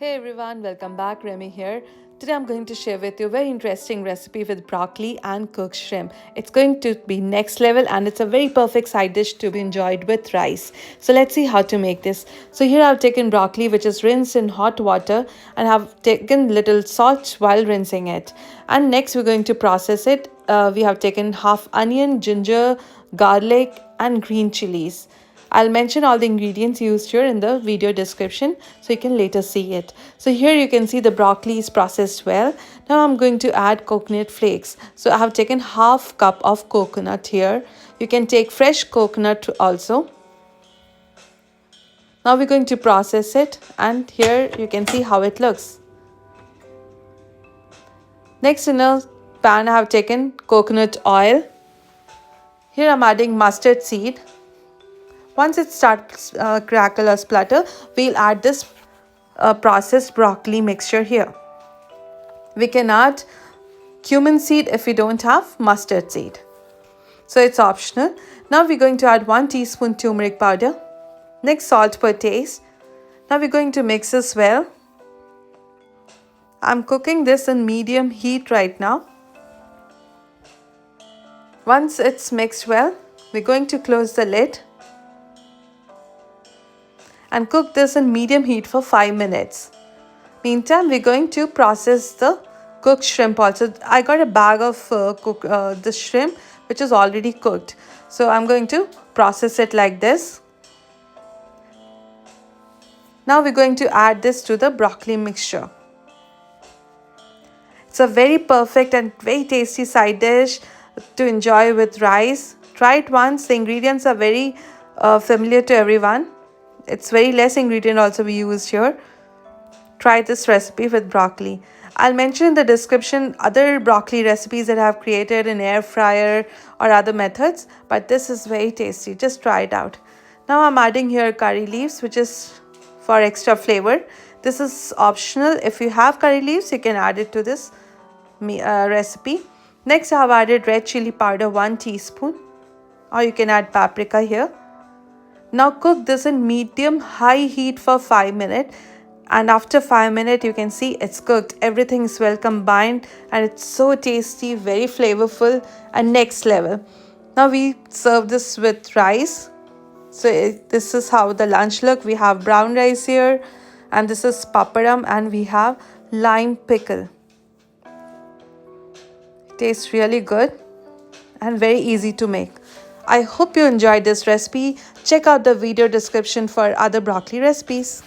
Hey everyone, welcome back. Remy here. Today I'm going to share with you a very interesting recipe with broccoli and cooked shrimp. It's going to be next level and it's a very perfect side dish to be enjoyed with rice. So let's see how to make this. So here I've taken broccoli which is rinsed in hot water and have taken little salt while rinsing it. And next we're going to process it. We have taken half onion, ginger, garlic and green chilies. I'll mention all the ingredients used here in the video description so you can later see it. So here you can see the broccoli is processed well. Now I'm going to add coconut flakes. So I have taken half cup of coconut here. You can take fresh coconut also. Now we're going to process it and here you can see how it looks. Next in a pan I have taken coconut oil. Here I'm adding mustard seed. Once it starts crackle or splutter, we'll add this processed broccoli mixture here. We can add cumin seed if we don't have mustard seed. So it's optional. Now we're going to add 1 teaspoon turmeric powder. Next salt per taste. Now we're going to mix this well. I'm cooking this in medium heat right now. Once it's mixed well, we're going to close the lid and cook this in medium heat for 5 minutes. Meantime, we're going to process the cooked shrimp also. I got a bag of the shrimp which is already cooked. So I'm going to process it like this. Now we're going to add this to the broccoli mixture. It's a very perfect and very tasty side dish to enjoy with rice. Try it once. The ingredients are very familiar to everyone. It's very less ingredient also we used here. Try this recipe with broccoli. I'll mention in the description other broccoli recipes that I have created in air fryer or other methods, but this is very tasty. Just try it out. Now I'm adding here curry leaves, which is for extra flavor. This is optional. If you have curry leaves, you can add it to this recipe. Next I have added red chilli powder 1 teaspoon, or you can add paprika here. Now cook this in medium high heat for 5 minutes, and after 5 minutes you can see it's cooked. Everything is well combined and it's so tasty, very flavorful and next level. Now we serve this with rice. So this is how the lunch look. We have brown rice here and this is papadam and we have lime pickle. It tastes really good and very easy to make. I hope you enjoyed this recipe. Check out the video description for other broccoli recipes.